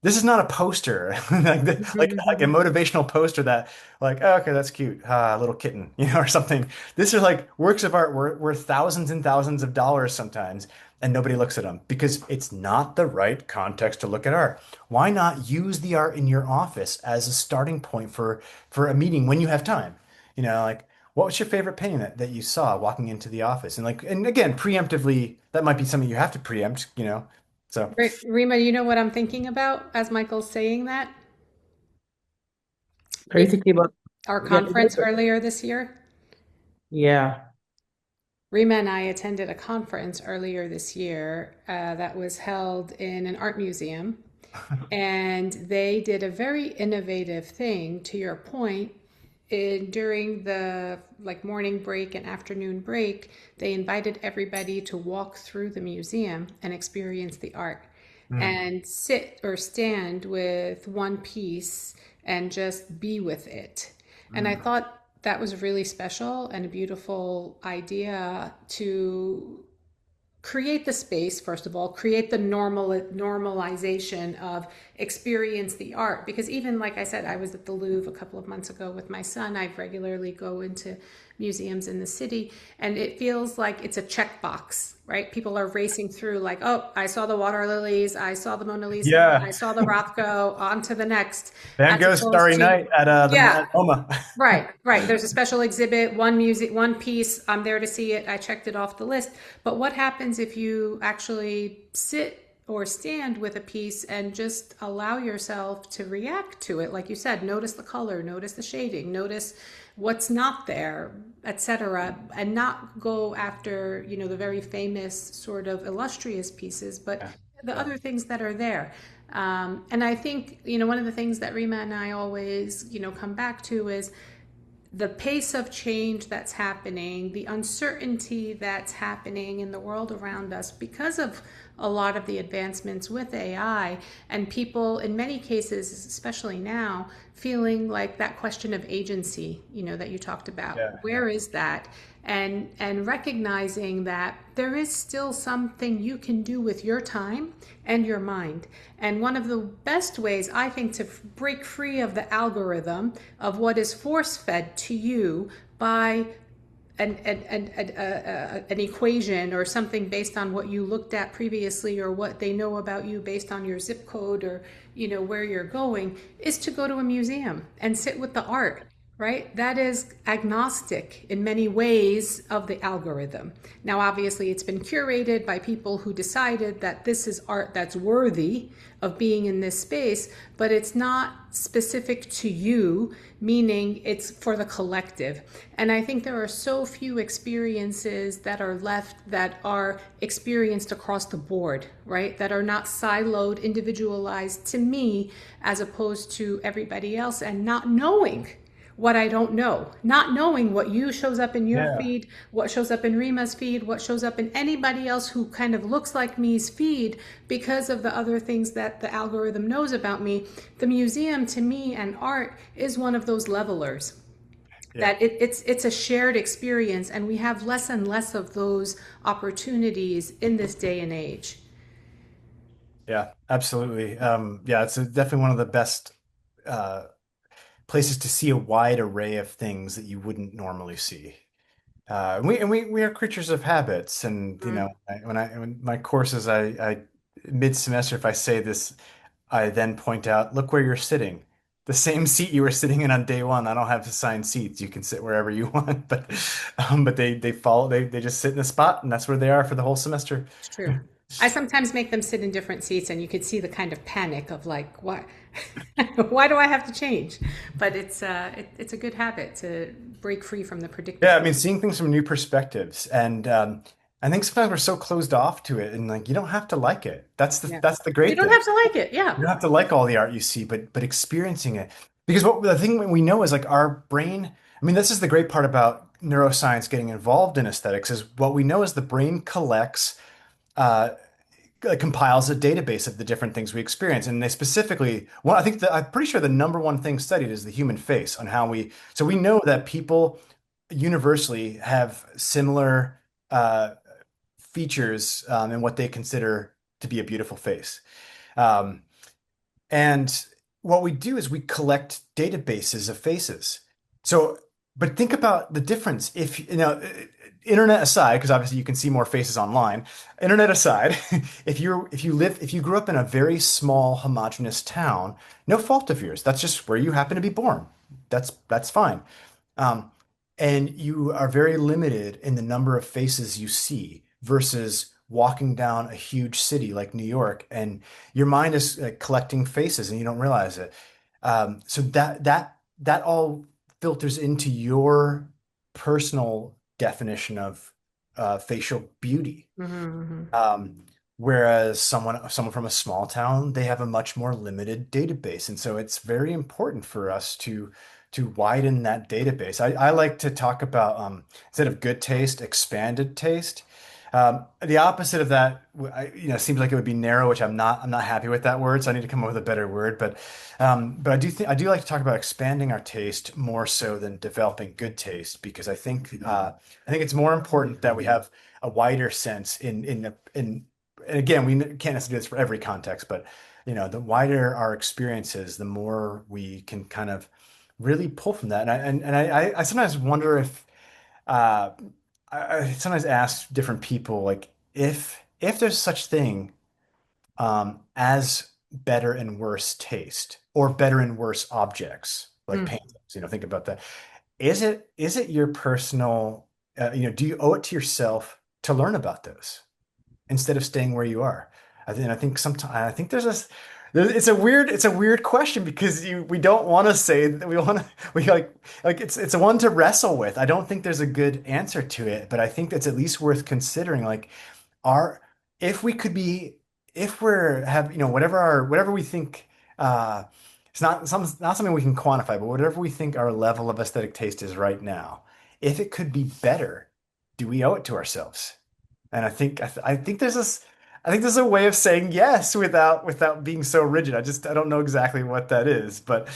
this is not a poster like a motivational poster that like, oh, okay, that's cute, little kitten, or something. These are like works of art worth thousands and thousands of dollars sometimes, and nobody looks at them because it's not the right context to look at art. Why not use the art in your office as a starting point for a meeting when you have time? Like what was your favorite painting that you saw walking into the office? And again, preemptively, that might be something you have to preempt. So Rima, you know what I'm thinking about as Michael's saying that? Are you thinking about, Our yeah, conference earlier this year. yeah. Rima and I attended a conference earlier this year that was held in an art museum. And they did a very innovative thing, to your point. During the like morning break and afternoon break, they invited everybody to walk through the museum and experience the art mm, and sit or stand with one piece and just be with it. And I mm, thought that was really special and a beautiful idea to create the space, first of all, create the normalization of experience the art. Because even like I said, I was at the Louvre a couple of months ago with my son. I regularly go into museums in the city, and it feels like it's a checkbox, right? People are racing through like, oh, I saw the water lilies, I saw the Mona Lisa, yeah. I saw the Rothko, on to the next, Van as Gogh's opposed Starry to, Night at yeah, at MoMA. right, right. There's a special exhibit, one music, one piece. I'm there to see it. I checked it off the list. But what happens if you actually sit or stand with a piece and just allow yourself to react to it? Like you said, notice the color, notice the shading, notice what's not there, etc., and not go after, the very famous sort of illustrious pieces, but Yeah, the yeah, other things that are there. And I think, one of the things that Rima and I always, come back to is the pace of change that's happening, the uncertainty that's happening in the world around us because of a lot of the advancements with AI, and people, in many cases, especially now, feeling like that question of agency, that you talked about. yeah, yeah, Where is that? And recognizing that there is still something you can do with your time and your mind. And one of the best ways, I think, to break free of the algorithm of what is force fed to you by an equation or something based on what you looked at previously or what they know about you based on your zip code or where you're going, is to go to a museum and sit with the art, right? That is agnostic in many ways of the algorithm. Now, obviously, it's been curated by people who decided that this is art that's worthy of being in this space, but it's not specific to you, meaning it's for the collective. And I think there are so few experiences that are left that are experienced across the board, right? That are not siloed, individualized to me as opposed to everybody else, and not knowing what I don't know, not knowing what you shows up in your yeah, feed, what shows up in Rima's feed, what shows up in anybody else who kind of looks like me's feed because of the other things that the algorithm knows about me. The museum to me and art is one of those levelers yeah, that it's a shared experience, and we have less and less of those opportunities in this day and age. yeah, absolutely. Yeah, it's definitely one of the best uh, places to see a wide array of things that you wouldn't normally see. We are creatures of habits, and when my courses, I mid semester, if I say this, I then point out, look where you're sitting. The same seat you were sitting in on day one. I don't have assigned seats. You can sit wherever you want, but they follow they just sit in a spot, and that's where they are for the whole semester. It's true. I sometimes make them sit in different seats, and you could see the kind of panic of like, why, why do I have to change? But it's a good habit to break free from the Yeah, I mean, predictability. seeing things from new perspectives, and I think sometimes we're so closed off to it, and like you don't have to like it. Yeah. That's the You great don't thing. have to like it. Yeah. You don't have to like all the art you see, but experiencing it. Because what the thing we know is like our brain, I mean, this is the great part about neuroscience getting involved in aesthetics is what we know is the brain collects uh compiles a database of the different things we experience. And they specifically, well, I think that I'm pretty sure the number one thing studied is the human face on how so we know that people universally have similar uh, features in what they consider to be a beautiful face. Um, and what we do is we collect databases of faces. So, but think about the difference. If, internet aside, because obviously you can see more faces online, internet aside, if you grew up in a very small homogeneous town, no fault of yours. That's just where you happen to be born. That's fine. Um, and you are very limited in the number of faces you see versus walking down a huge city like New York, and your mind is collecting faces and you don't realize it. So that all filters into your personal definition of facial beauty. Hmm. Um, Whereas someone from a small town, they have a much more limited database, and so it's very important for us to widen that database. I like to talk about instead of good taste, expanded taste. The opposite of that, seems like it would be narrow, which I'm not happy with that word, so I need to come up with a better word. But I do like to talk about expanding our taste more so than developing good taste because I think it's more important that we have a wider sense and again, we can't necessarily do this for every context, but the wider our experiences, the more we can kind of really pull from that. I sometimes wonder if uh, I sometimes ask different people like if there's such thing as better and worse taste or better and worse objects like paintings. Think about that. Is it your personal, do you owe it to yourself to learn about those instead of staying where you are? I think sometimes I think it's a weird question because we don't want to say that we want to we like it's a one to wrestle with. I don't think there's a good answer to it, but I think that's at least worth considering. Like our if we could be if we're have whatever we think it's not something we can quantify, but whatever we think our level of aesthetic taste is right now, if it could be better, do we owe it to ourselves? And I think there's a way of saying yes without being so rigid. I don't know exactly what that is, but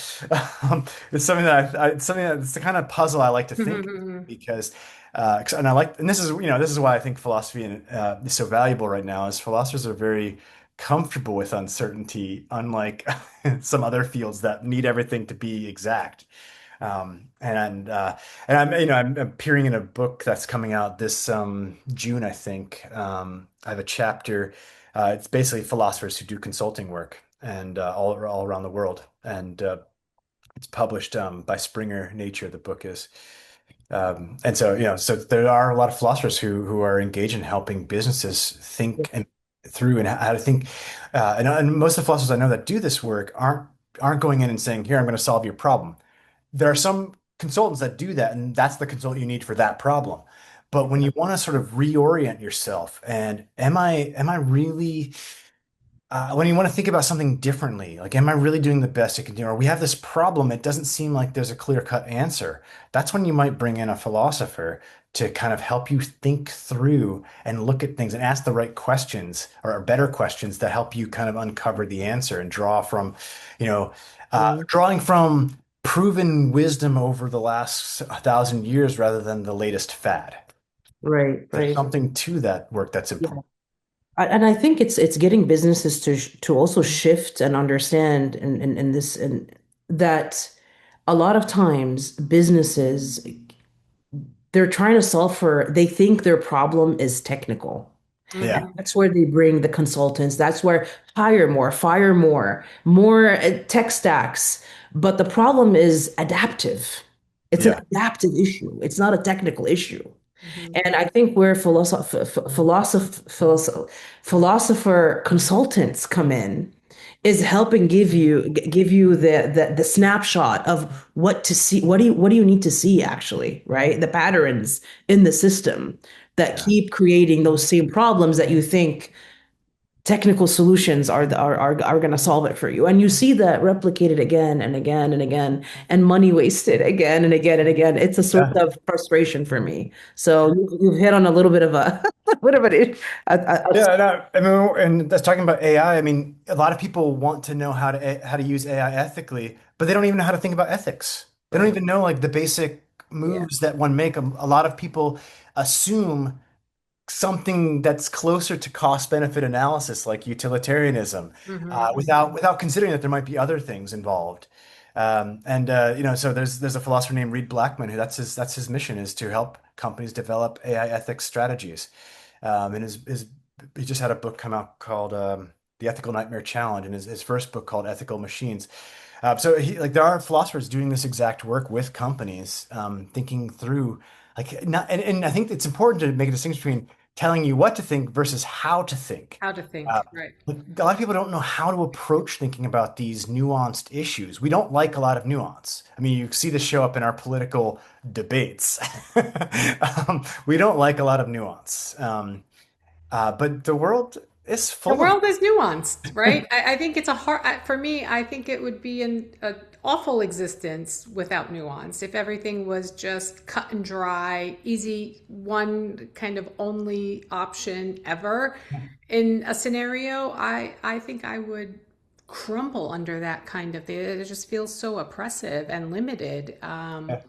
it's something it's something that's the kind of puzzle I like to think Hmm. because and this is why I think philosophy is so valuable right now is philosophers are very comfortable with uncertainty, unlike some other fields that need everything to be exact. And I'm appearing in a book that's coming out this June, I think. I have a chapter. It's basically philosophers who do consulting work and all around the world, and it's published by Springer Nature. The book is, and so so there are a lot of philosophers who are engaged in helping businesses think and through and how to think. And most of the philosophers I know that do this work aren't going in and saying, "Here, I'm going to solve your problem." There are some consultants that do that, and that's the consultant you need for that problem. But when you want to sort of reorient yourself, and am I really when you want to think about something differently, like, am I really doing the best I can do? Or we have this problem, it doesn't seem like there's a clear-cut answer. That's when you might bring in a philosopher to kind of help you think through and look at things and ask the right questions or better questions that help you kind of uncover the answer and you know, drawing from proven wisdom over the last 1,000 years rather than the latest fad. Right, There's right. something to that work that's Yeah. important. And I think it's getting businesses to also shift and understand and this and that a lot of times businesses they're trying to solve for they think their problem is technical. Yeah, And that's where they bring the consultants. That's where hire more, fire more, more tech stacks. But the problem is adaptive. It's an yeah, adaptive issue. It's not a technical issue. Hmm. And I think where philosopher consultants come in is helping give you the snapshot of what to see. What do you need to see actually, right? The patterns in the system that Yeah. keep creating those same problems that you think technical solutions are going to solve it for you. And you see that replicated again and again and again, and money wasted again and again and again. It's a source Yeah. of frustration for me. So you've hit on a little bit of a, a bit of a Yeah, no, I mean, and that's talking about AI. I mean, a lot of people want to know how to use AI ethically, but they don't even know how to think about ethics. They don't right. even know like the basic Yeah. moves that one make. A lot of people assume something that's closer to cost benefit analysis, like utilitarianism, Hmm. without considering that there might be other things involved. So there's a philosopher named Reed Blackman who that's his mission is to help companies develop AI ethics strategies. And his he just had a book come out called The Ethical Nightmare Challenge, and his first book called Ethical Machines. So there are philosophers doing this exact work with companies, thinking through like not, and I think it's important to make a distinction between telling you what to think versus how to think. How to Uh, think, right? like, a lot of people don't know how to approach thinking about these nuanced issues. We don't like a lot of nuance. I mean, you see this show up in our political debates. We don't like a lot of nuance. But the world is The full of world is nuanced, right? I think it's a hard, for me, I think it would be an awful existence without nuance. If everything was just cut and dry, easy, one kind of only option ever in a scenario, I think I would crumble under that kind of thing. It just feels so oppressive and limited. Yeah.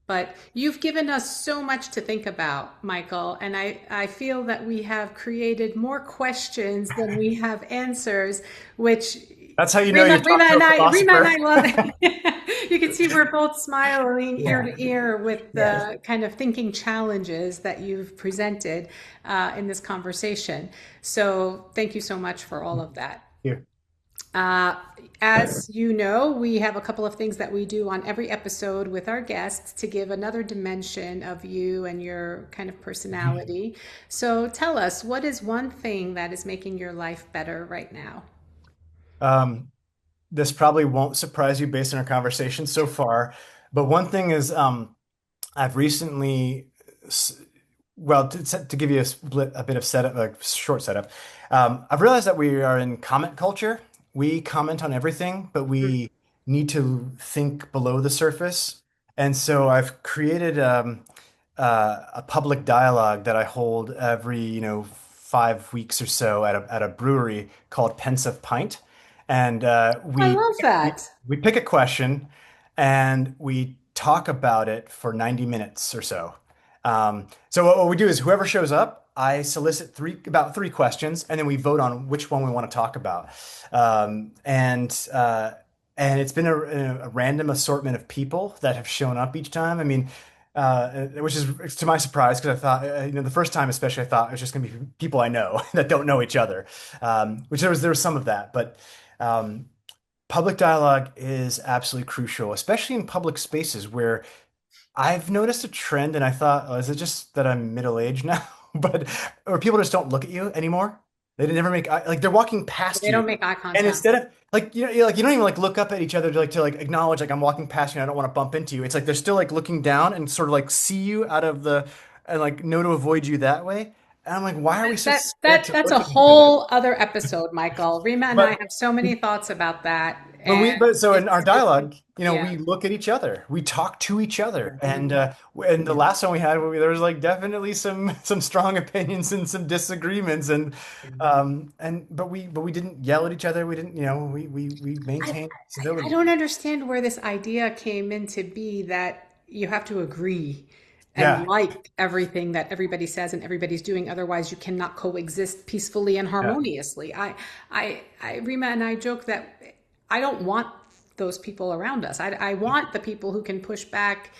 But you've given us so much to think about, Michael, and I feel that we have created more questions than we have answers, which That's how you know you talk to a Rima and I philosopher. love it. You can see we're both smiling ear Yeah. to ear with Yes. the kind of thinking challenges that you've presented in this conversation. So thank you so much for all of that. Here. Uh, as you know, we have a couple of things that we do on every episode with our guests to give another dimension of you and your kind of personality. So tell us, what is one thing that is making your life better right now? Um, this probably won't surprise you based on our conversation so far, but one thing is I've recently, s- well, to give you a bit of setup, a short setup, I've realized that we are in comment culture. We comment on everything, but we need to think below the surface. And so I've created a public dialogue that I hold every, 5 weeks or so at a brewery called Pensive Pint. And I love we that. we pick a question and we talk about it for 90 minutes or so. So what we do is whoever shows up, I solicit about three questions, and then we vote on which one we want to talk about. Um, and uh, and it's been a random assortment of people that have shown up each time. I mean, which is to my surprise because I thought, the first time especially, I thought it was just going to be people I know that don't know each other. Which there was some of that, but. Um, Public dialogue is absolutely crucial, especially in public spaces where I've noticed a trend and I thought, oh, is it just that I'm middle-aged now? But or people just don't look at you anymore. They never make like they're walking past They you. don't make eye And contact. instead of like you don't even like look up at each other to acknowledge like I'm walking past you and I don't want to bump into you. It's like they're still like looking down and sort of like see you out of the and like know to avoid you that way. And I'm like, why are we so scared to That's look a at each other? whole other episode, Michael. Rima and I But have so many thoughts about that, and but so in our it's dialogue, yeah. we look at each other, we talk to each other, Mhm. and the last one we had, there was like definitely some strong opinions and some disagreements, but we didn't yell at each other. We didn't, we I, maintained I civility. don't understand where this idea came into be that you have to agree and Yeah, like everything that everybody says and everybody's doing. Otherwise, you cannot coexist peacefully and yeah. harmoniously. Rima and I joke that I don't want those people around us. I want the people who can push back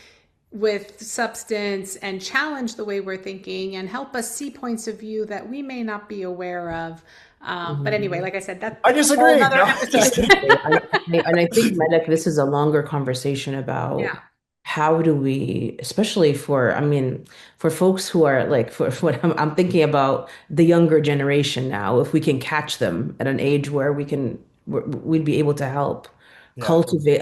with substance and challenge the way we're thinking and help us see points of view that we may not be aware of. But Mhm. anyway, like I said, I that's a whole disagree. nother No, episode. just kidding. And I think, Medek, this is a longer conversation about Yeah. how do we, especially for, I mean, for folks who are like, for what I'm thinking about the younger generation now, if we can catch them at an age where we can we'd be able to help Yeah. cultivate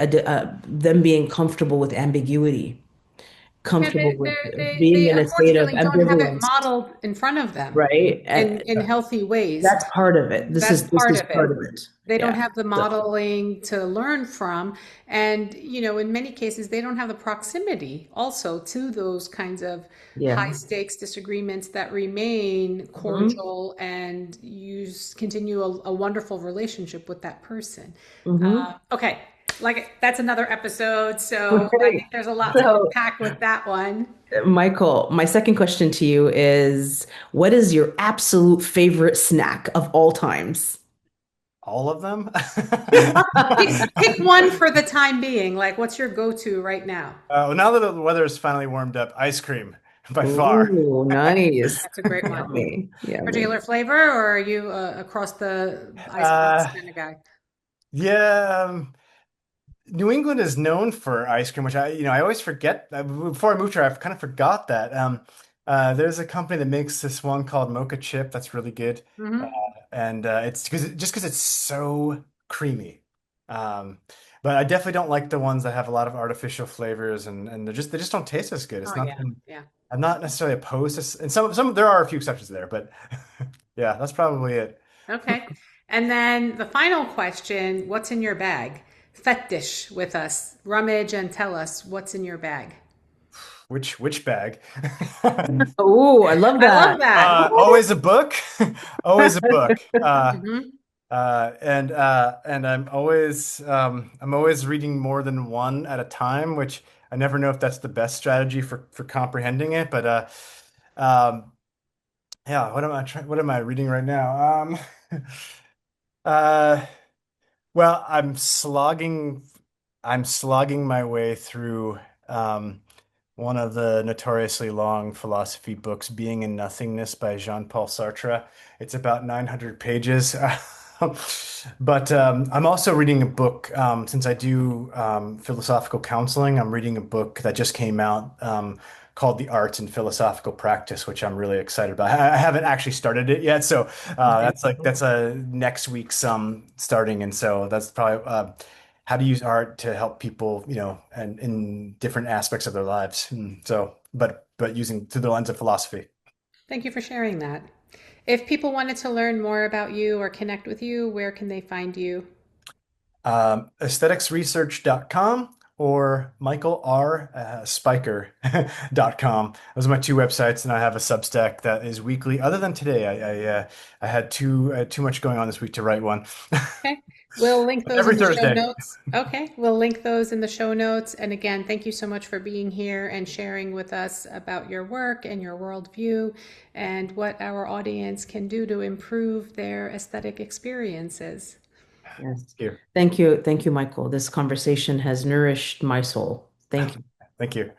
them being comfortable with ambiguity, Yeah, comfortable with being they in a state of unfortunately don't have it ambivalence, modeled in front of them right? in healthy ways. That's part of it. That's This part is of it. part of it. They don't Yeah. have the So, modeling to learn from. And, in many cases, they don't have the proximity also to those kinds of high yeah. stakes disagreements that remain Hmm. cordial and continue a wonderful relationship with that person. Hmm. Okay, like that's another episode. So I Right. think there's a lot to So, unpack with that one. Michael, my second question to you is, what is your absolute favorite snack of all times? All of them? Pick one for the time being. Like, what's your go-to right now? Well, now that the weather is finally warmed up, ice cream by far. Ooh, nice. That's a great one. Yummy. Particular Yummy. flavor, or are you across the icebox Uh, kind of guy? yeah, New England is known for ice cream, which I always forget. Before I moved here, I kind of forgot that. There's a company that makes this one called Mocha Chip that's really good, uh, Hmm. and it's because it's so creamy. Um, but I definitely don't like the ones that have a lot of artificial flavors, and they just don't taste as good. It's Oh not. yeah, yeah. I'm not necessarily opposed to, and some there are a few exceptions there, but yeah, that's probably it. Okay. And then the final question, what's in your bag? Fetish with us. Rummage and tell us what's in your bag. Which bag? Oh, I love I love that. that. Always a book, always a book. Hmm. And I'm always reading more than one at a time, which I never know if that's the best strategy for comprehending it. But um, yeah, what am I reading right now? Uh, well, I'm slogging my way through one of the notoriously long philosophy books, Being in Nothingness by Jean-Paul Sartre. It's about 900 pages. But I'm also reading a book, since I do philosophical counseling, I'm reading a book that just came out called The Arts and Philosophical Practice, which I'm really excited about. I haven't actually started it yet, so Okay. that's a next week's starting, and so that's probably how to use art to help people, and in different aspects of their lives. So, but using through the lens of philosophy. Thank you for sharing that. If people wanted to learn more about you or connect with you, where can they find you? Aestheticsresearch.com or Michael R. Spiker.com. Those are my two websites, and I have a Substack that is weekly. Other than today, I had too much going on this week to write one. Okay. We'll link those Every in the show Thursday. notes. Okay. We'll link those in the show notes. And again, thank you so much for being here and sharing with us about your work and your worldview and what our audience can do to improve their aesthetic experiences. Yes. Thank you. Thank you. Thank you, Michael. This conversation has nourished my soul. Thank you. Thank you.